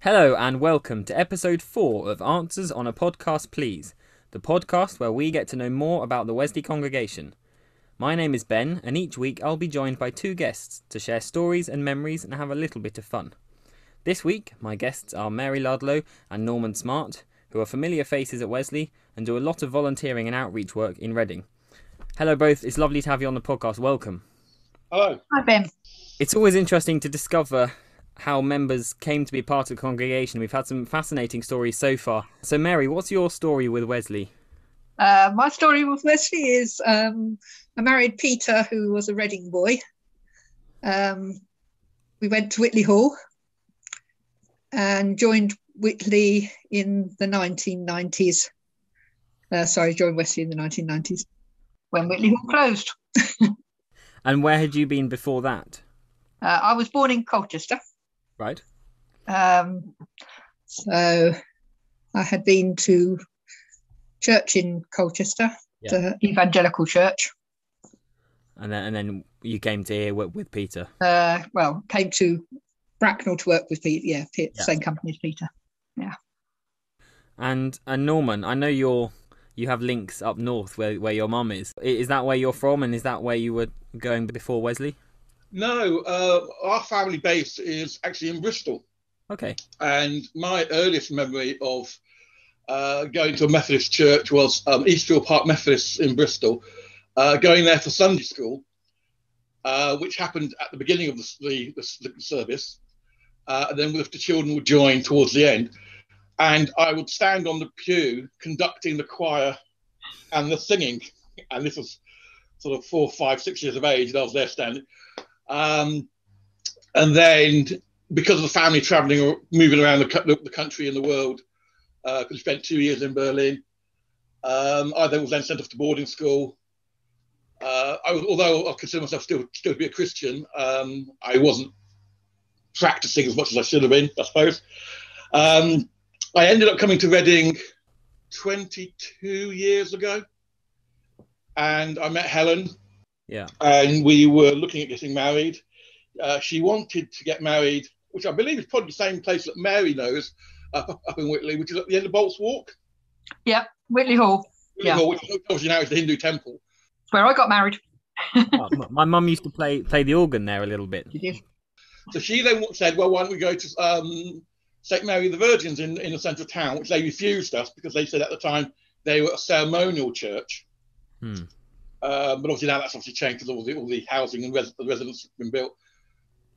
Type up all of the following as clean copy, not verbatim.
Hello and welcome to episode 4 of Answers on a Podcast Please, the podcast where we get to know more about the Wesley congregation. My name is Ben, and each week I'll be joined by 2 guests to share stories and memories and have a little bit of fun. This week, my guests are Mary Ludlow and Norman Smart, who are familiar faces at Wesley and do a lot of volunteering and outreach work in Reading. Hello both, it's lovely to have you on the podcast. Welcome. Hello. Hi, Ben. It's always interesting to discover how members came to be part of the congregation. We've had some fascinating stories so far. So Mary, what's your story with Wesley? My story with Wesley is I married Peter, who was a Reading boy. We went to Whitley Hall and joined Whitley in the 1990s. Joined Wesley in the 1990s when Whitley Hall closed. And where had you been before that? I was born in Colchester. Right. So I had been to church in Colchester, the evangelical church. And then you came to here with Peter. Came to Bracknell to work with Peter. Yeah, same company as Peter. Yeah. And Norman, I know you have links up north where your mum is. Is that where you're from, and is that where you were going before Wesley? No, our family base is actually in Bristol. Okay. And my earliest memory of going to a Methodist church was Eastfield Park Methodist in Bristol, going there for Sunday school, which happened at the beginning of the service, and then the children would join towards the end. And I would stand on the pew conducting the choir and the singing. And this was sort of 4, 5, 6 years of age, and I was there standing. And then, because of the family travelling or moving around the country and the world, because we spent 2 years in Berlin, I then was sent off to boarding school. Although I consider myself still to be a Christian, I wasn't practising as much as I should have been, I suppose. I ended up coming to Reading 22 years ago, and I met Helen. Yeah. And we were looking at getting married. She wanted to get married, which I believe is probably the same place that Mary knows, up in Whitley, which is at the end of Bolt's Walk. Yeah, Whitley Hall. Hall, which obviously now is the Hindu temple. It's where I got married. My mum used to play the organ there a little bit. She did. So she then said, well, why don't we go to St. Mary the Virgins in the centre of town, which they refused us because they said at the time they were a ceremonial church. But obviously now that's obviously changed because all the housing and the residents have been built.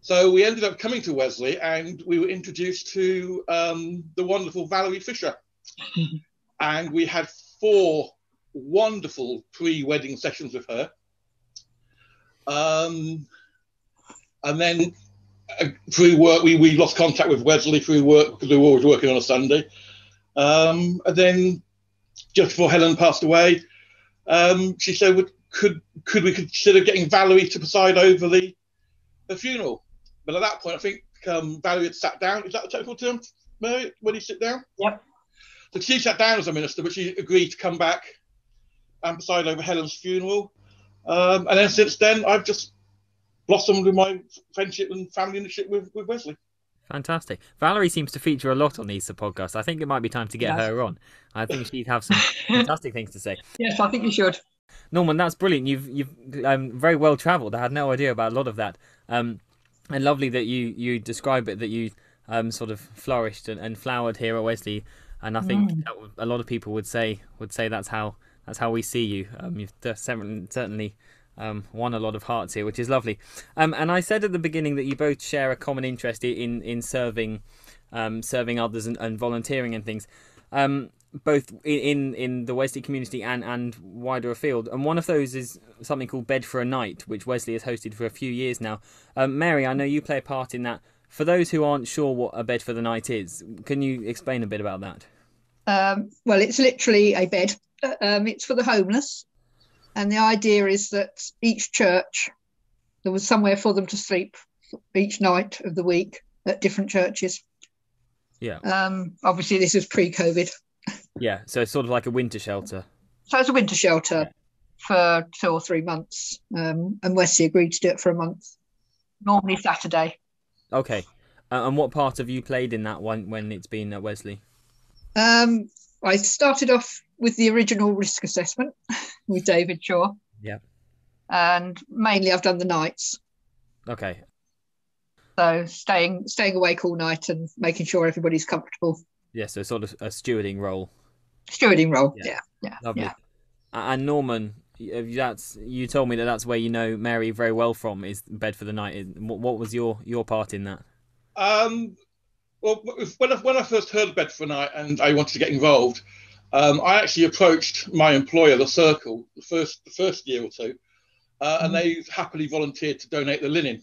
So we ended up coming to Wesley, and we were introduced to the wonderful Valerie Fisher. And we had 4 wonderful pre-wedding sessions with her. And then through work, we lost contact with Wesley through work because we were always working on a Sunday. And then just before Helen passed away, she said, could we consider getting Valerie to preside over the funeral? But at that point, I think Valerie had sat down. Is that the technical term, Mary, when you sit down? Yep. So she sat down as a minister, but she agreed to come back and preside over Helen's funeral. And then since then, I've just blossomed with my friendship and family leadership with Wesley. Fantastic. Valerie seems to feature a lot on these podcasts. I think it might be time to get her on. I think she'd have some fantastic things to say. Yes, I think you should. Norman, that's brilliant. You've very well travelled. I had no idea about a lot of that. And lovely that you describe it, that you sort of flourished and flowered here at Wesley. And I think a lot of people would say that's how we see you. You've certainly won a lot of hearts here, which is lovely. And I said at the beginning that you both share a common interest in serving others and volunteering and things, both in the Wesley community and wider afield. And one of those is something called Bed for a Night, which Wesley has hosted for a few years now. Mary, I know you play a part in that. For those who aren't sure what a Bed for the Night is, can you explain a bit about that? Well, it's literally a bed. It's for the homeless. And the idea is that each church, there was somewhere for them to sleep each night of the week at different churches. Yeah. Obviously, this is pre-COVID. Yeah, so it's sort of like a winter shelter. So it's a winter shelter for 2 or 3 months. And Wesley agreed to do it for a month, normally Saturday. Okay. And what part have you played in that one when it's been at Wesley? I started off with the original risk assessment with David Shaw. Yeah. And mainly I've done the nights. Okay. So staying awake all night and making sure everybody's comfortable. Yeah, so sort of a stewarding role. Stewarding role, Yeah. yeah. Lovely. Yeah. And Norman, you told me that's where you know Mary very well from, is Bed for the Night. What was your part in that? Well, when I first heard of Bed for a Night and I wanted to get involved, I actually approached my employer, the Circle, the first year or two, and they happily volunteered to donate the linen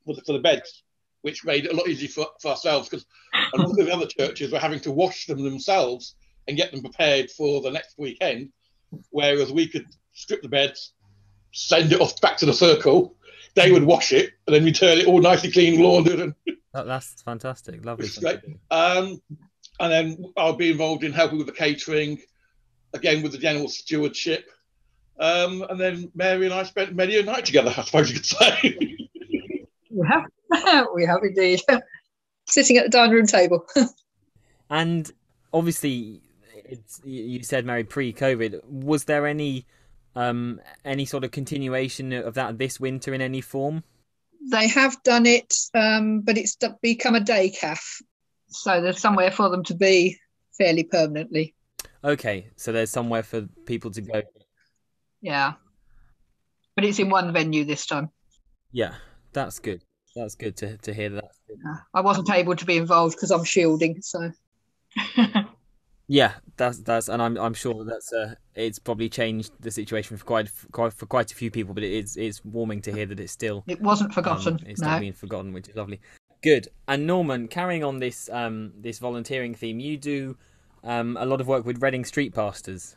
for the beds, which made it a lot easier for ourselves, because a lot of the other churches were having to wash them themselves and get them prepared for the next weekend, whereas we could strip the beds, send it off back to the Circle, they would wash it, and then return it all nicely clean, laundered, and that's fantastic, lovely. Great. And then I'll be involved in helping with the catering, again with the general stewardship. And then Mary and I spent many a night together, I suppose you could say. We have indeed. Sitting at the dining room table. And obviously, you said, Mary, pre-COVID. Was there any sort of continuation of that this winter in any form? They have done it, but it's become a day calf. So there's somewhere for them to be fairly permanently. Okay, so there's somewhere for people to go. Yeah. But it's in one venue this time. Yeah, that's good. That's good to hear that. I wasn't able to be involved because I'm shielding, so. Yeah, that's, and I'm sure that's it's probably changed the situation for quite a few people, but it's warming to hear that it's still. It wasn't forgotten. It's not being forgotten, which is lovely. Good. And Norman, carrying on this volunteering theme, you do a lot of work with Reading street pastors.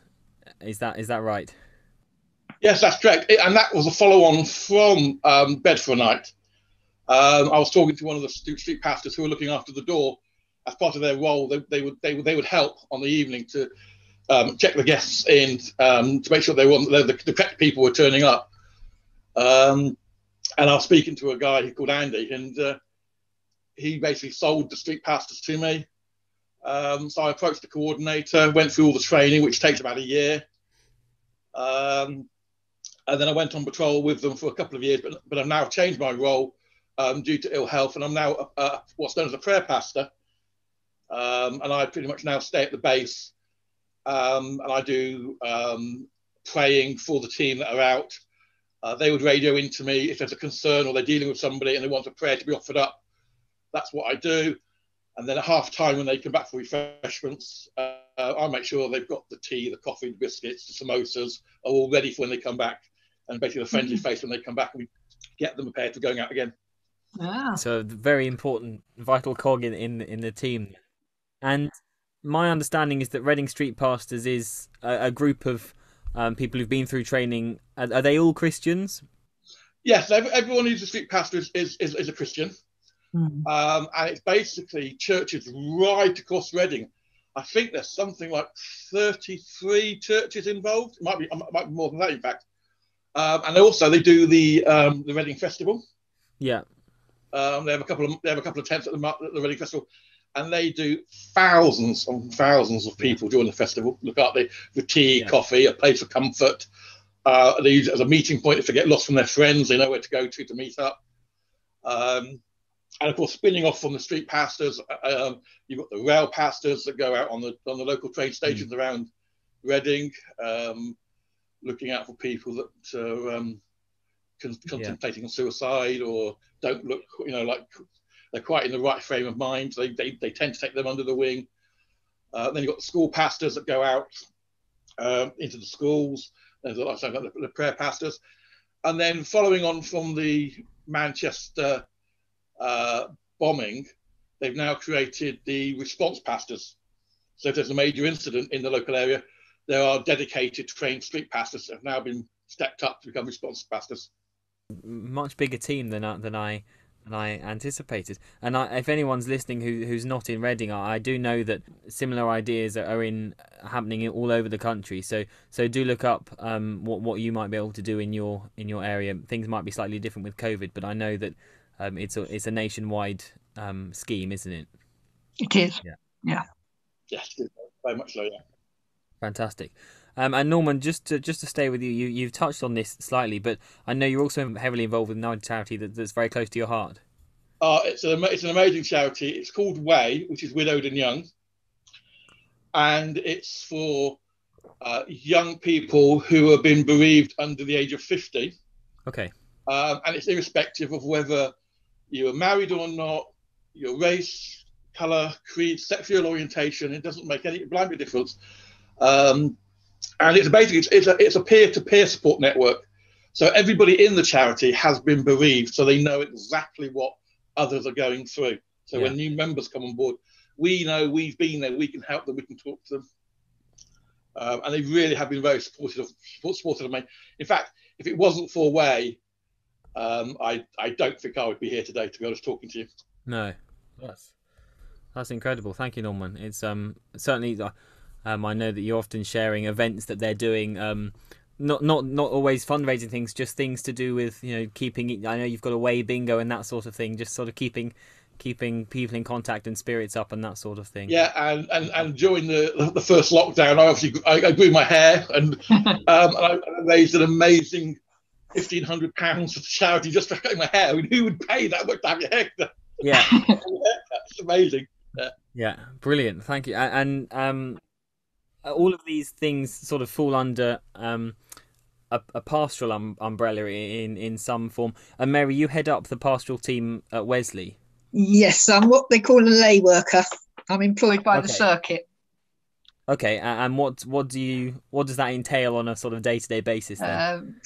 Is that right? Yes, that's correct. And that was a follow-on from Bed for a Night. I was talking to one of the street pastors who were looking after the door. As part of their role, they would help on the evening to check the guests in, to make sure the correct people were turning up. And I was speaking to a guy called Andy, and he basically sold the street pastors to me. So I approached the coordinator, went through all the training, which takes about a year. And then I went on patrol with them for a couple of years, but I've now changed my role due to ill health, and I'm now what's known as a prayer pastor. And I pretty much now stay at the base, and I do praying for the team that are out. They would radio into me if there's a concern or they're dealing with somebody and they want a prayer to be offered up. That's what I do. And then at half time, when they come back for refreshments, I make sure they've got the tea, the coffee, the biscuits, the samosas are all ready for when they come back, and basically a friendly face when they come back, and we get them prepared for going out again. So very important, vital cog in the team. And my understanding is that Reading Street Pastors is a group of people who've been through training. Are they all Christians? Yes, everyone who's a street pastor is a Christian. And it's basically churches right across Reading. I think there's something like 33 churches involved. It might be more than that, in fact. And also they do the Reading Festival. Yeah. They have a couple of tents at the Reading Festival, and they do thousands and thousands of people during the festival. Look at the tea, coffee, a place of comfort. They use it as a meeting point if they get lost from their friends. They know where to go to meet up. And of course, spinning off from the street pastors, you've got the rail pastors that go out on the local train stations around Reading, looking out for people that are contemplating suicide or don't look, like they're quite in the right frame of mind. So they tend to take them under the wing. Then you've got the school pastors that go out into the schools. There's also the prayer pastors. And then following on from the Manchester bombing, they've now created the response pastors. So if there's a major incident in the local area, there are dedicated trained street pastors that have now been stepped up to become response pastors. Much bigger team than I anticipated. And if anyone's listening who's not in Reading, I do know that similar ideas are happening all over the country. So do look up what you might be able to do in your area. Things might be slightly different with COVID, but I know that it's a nationwide scheme, isn't it? It is. Yeah. Yeah. Yes, very much so. Yeah. Fantastic. And Norman, just to stay with you, you've touched on this slightly, but I know you're also heavily involved with another charity that's very close to your heart. It's an amazing charity. It's called Way, which is Widowed and Young, and it's for young people who have been bereaved under the age of 50. Okay. And it's irrespective of whether you're married or not, your race, colour, creed, sexual orientation. It doesn't make any blind difference. And it's basically it's a peer-to-peer support network. So everybody in the charity has been bereaved, so they know exactly what others are going through. So when new members come on board, we know we've been there, we can help them, we can talk to them. And they really have been very supportive of me. In fact, if it wasn't for Way, I don't think I would be here today, to be honest, talking to you. No, that's incredible. Thank you, Norman. It's certainly I know that you're often sharing events that they're doing. Not always fundraising things, just things to do with keeping. I know you've got a Way bingo and that sort of thing. Just sort of keeping people in contact and spirits up and that sort of thing. Yeah, and during the first lockdown, I grew my hair and I raised an amazing £1,500 for the charity just for cutting my hair. I mean, who would pay that much to have your hair done? Yeah, it's amazing. Yeah, brilliant. Thank you. And all of these things sort of fall under a pastoral umbrella in some form. And Mary, you head up the pastoral team at Wesley. Yes, I'm what they call a lay worker. I'm employed by the circuit. Okay, and what does that entail on a sort of day-to-day basis then?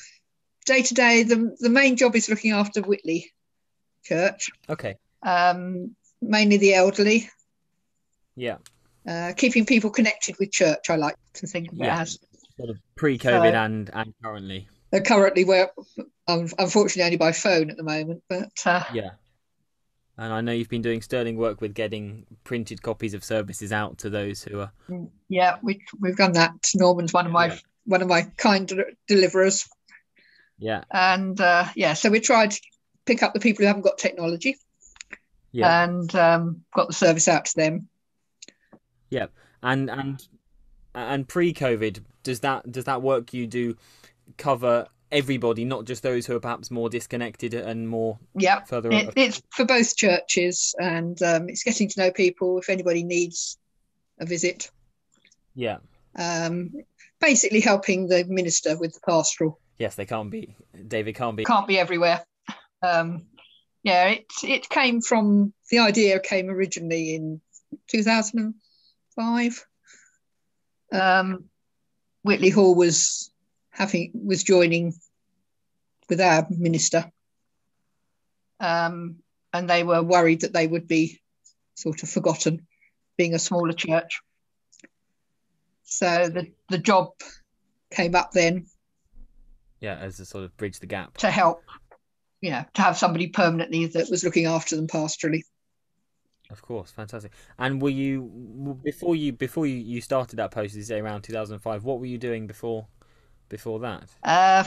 Day-to-day, the main job is looking after Whitley Church. Okay. Mainly the elderly. Yeah. Keeping people connected with church, I like to think of it as. Sort of pre-COVID and currently. Currently, we're unfortunately only by phone at the moment, but yeah. And I know you've been doing sterling work with getting printed copies of services out to those who are. Yeah, we've done that. Norman's one of my kind deliverers. Yeah. And so we tried to pick up the people who haven't got technology. Yeah. And got the service out to them. Yeah. And pre-COVID, does that work you do cover everybody, not just those who are perhaps more disconnected and more further up? It's for both churches, and it's getting to know people if anybody needs a visit. Yeah. Basically helping the minister with the pastoral. Yes, David can't be everywhere. It came from, the idea came originally in 2005. Whitley Hall was joining with our minister, and they were worried that they would be sort of forgotten, being a smaller church. So the job came up then. Yeah, as a sort of bridge the gap to help, to have somebody permanently that was looking after them pastorally. Of course, fantastic. And were you before you started that post, you say around 2005? What were you doing before that? I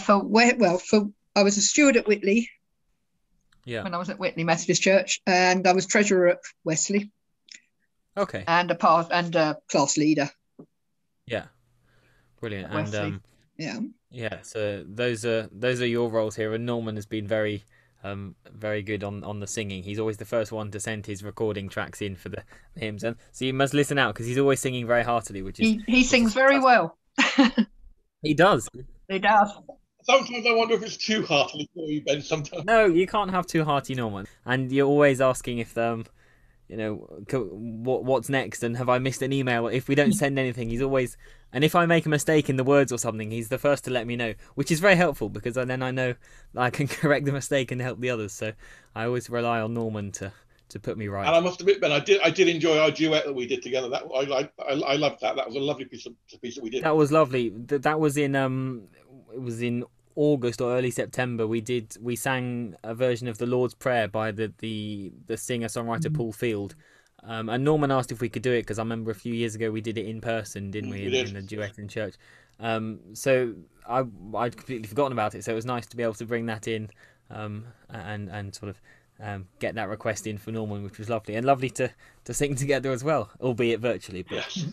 was a steward at Whitley. Yeah. When I was at Whitley Methodist Church, and I was treasurer at Wesley. Okay. And a class leader. Yeah. Brilliant. And yeah. So those are your roles here. And Norman has been very good on the singing. He's always the first one to send his recording tracks in for the hymns, and so you must listen out because he's always singing very heartily. He sings very well. He does. He does. Sometimes I wonder if it's too heartily for you, Ben. Sometimes. No, you can't have too hearty, Norman. And you're always asking if what's next, and have I missed an email? If we don't send anything, he's always. And if I make a mistake in the words or something, he's the first to let me know, which is very helpful because then I know I can correct the mistake and help the others. So I always rely on Norman to put me right. And I must admit, Ben, I did enjoy our duet that we did together. That I loved that. That was a lovely piece that we did. That was lovely. That was in it was in August or early September. We sang a version of the Lord's Prayer by the singer-songwriter Paul Field. And Norman asked if we could do it because I remember a few years ago we did it in person, didn't we? In the duet in church. So I'd completely forgotten about it. So it was nice to be able to bring that in and sort of get that request in for Norman, which was lovely, and lovely to sing together as well, albeit virtually. But Yes.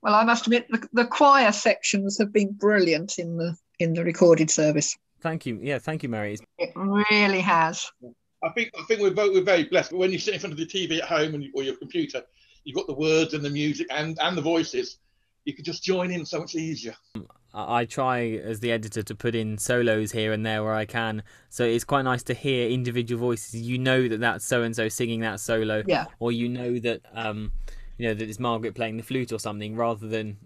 Well, I must admit the choir sections have been brilliant in the recorded service. thank you, thank you, Mary. It really has. I think we're very blessed. But when you sit in front of the TV at home or your computer, you've got the words and the music and the voices. You can just join in so much easier. I try as the editor to put in solos here and there where I can, so it's quite nice to hear individual voices. You know that that's so and so singing that solo, Yeah. or you know that that it's Margaret playing the flute or something, rather than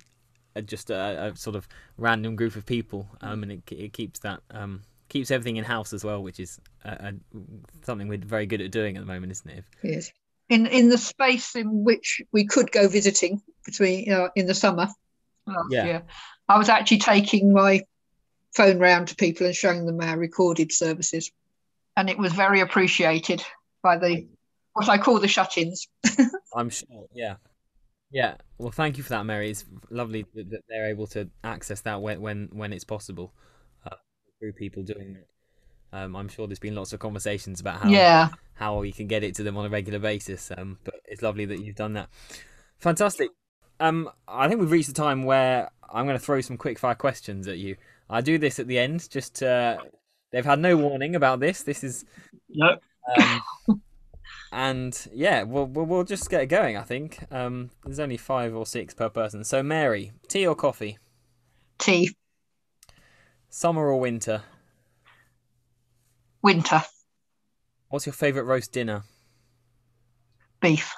just a sort of random group of people. And it keeps that keeps everything in house as well, which is something we're very good at doing at the moment, isn't it? Yes. In the space in which we could go visiting between in the summer last year, I was actually taking my phone round to people and showing them our recorded services, and it was very appreciated by what I call the shut-ins. I'm sure. Yeah. Well, thank you for that, Mary. It's lovely that they're able to access that when it's possible through people doing that. I'm sure there's been lots of conversations about how we can get it to them on a regular basis. But it's lovely that you've done that. Fantastic. I think we've reached the time where I'm going to throw some quick fire questions at you. I do this at the end. Just they've had no warning about this. This is no. And yeah, we'll just get it going. I think there's only 5 or 6 per person. So Mary, tea or coffee? Tea. Summer or winter? Winter. What's your favourite roast dinner? Beef.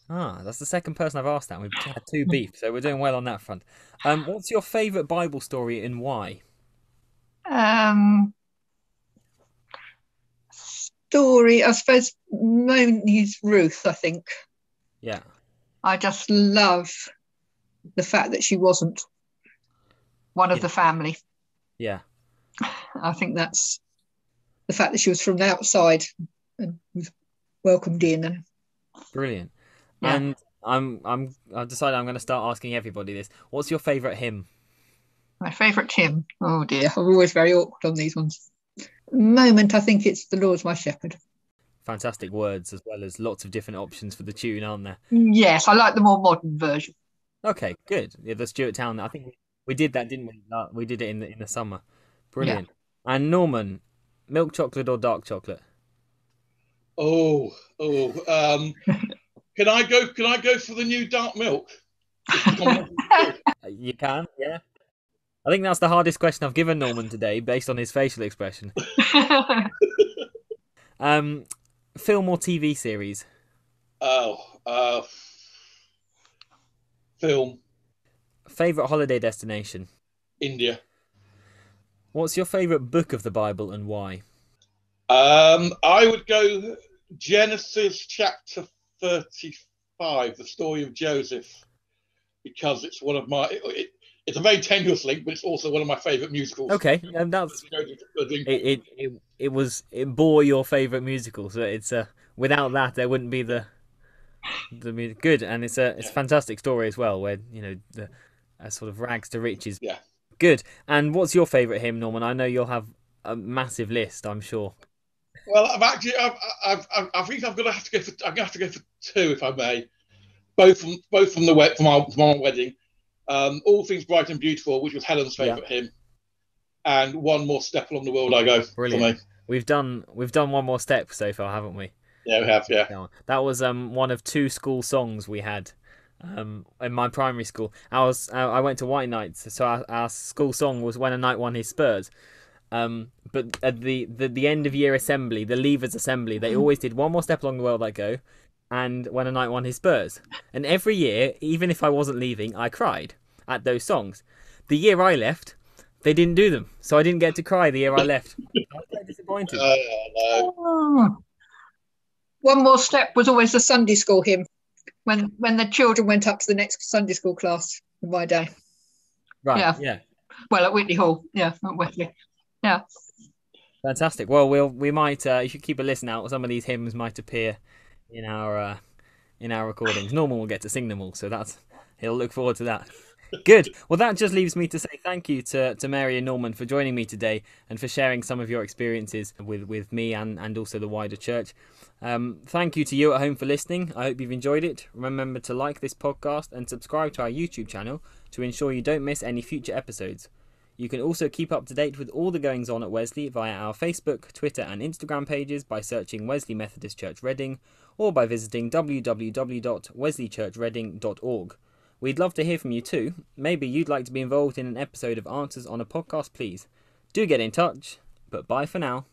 That's the second person I've asked that. We've had 2 beef, so we're doing well on that front. What's your favourite Bible story and why? Story, I suppose, Moni's Ruth, I think. Yeah. I just love the fact that she wasn't one of the family. Yeah. I think that's the fact that she was from the outside and was welcomed in. And brilliant. Yeah. And I've decided I'm going to start asking everybody this. What's your favourite hymn? My favourite hymn? Oh dear, I'm always very awkward on these ones. Moment, I think it's The Lord's My Shepherd. Fantastic words, as well as lots of different options for the tune, aren't there? Yes, I like the more modern version. Okay, good. Yeah, the Stuart Town. I think we did that, didn't we? We did it in the summer. Brilliant. Yeah. And Norman, milk chocolate or dark chocolate? Can I go for the new dark milk? You can, yeah. I think that's the hardest question I've given Norman today, based on his facial expression. Film or TV series? Film. Favorite holiday destination? India. What's your favorite book of the Bible and why? I would go Genesis chapter 35, the story of Joseph, because it's one of my. It's a very tenuous link, but it's also one of my favourite musicals. Okay, and that's it bore your favourite musical, so it's without that there wouldn't be the music. Good, and it's a fantastic story as well, where the sort of rags to riches. Yeah. Good. And what's your favourite hymn, Norman? I know you'll have a massive list, I'm sure. Well, I think I'm gonna have to go for 2, if I may. Both from my wedding. All Things Bright and Beautiful, which was Helen's favourite hymn, and One More Step Along the World I Go. Brilliant. For me. We've done One More Step so far, haven't we? Yeah, we have. Yeah. That was one of 2 school songs we had in my primary school. I went to White Knights, so our school song was When a Knight Won His Spurs. But at the end of year assembly, the leavers assembly, they always did One More Step Along the World I Go and When a Knight Won His Spurs. And every year, even if I wasn't leaving, I cried at those songs. The year I left, they didn't do them, so I didn't get to cry the year I left. I was very disappointed. No. One More Step was always the Sunday school hymn when the children went up to the next Sunday school class in my day. Right. Yeah. Well, at Whitley Hall. Yeah, at Wesley. Yeah. Fantastic. Well, we might. You should keep a listen out. Some of these hymns might appear in our recordings. Norman will get to sing them all, so he'll look forward to that. Good. Well, that just leaves me to say thank you to Mary and Norman for joining me today and for sharing some of your experiences with me and also the wider church. Thank you to you at home for listening. I hope you've enjoyed it. Remember to like this podcast and subscribe to our YouTube channel to ensure you don't miss any future episodes. You can also keep up to date with all the goings on at Wesley via our Facebook, Twitter and Instagram pages by searching Wesley Methodist Church Reading or by visiting www.wesleychurchreading.org. We'd love to hear from you too. Maybe you'd like to be involved in an episode of Answers on a Podcast, please. Do get in touch, but bye for now.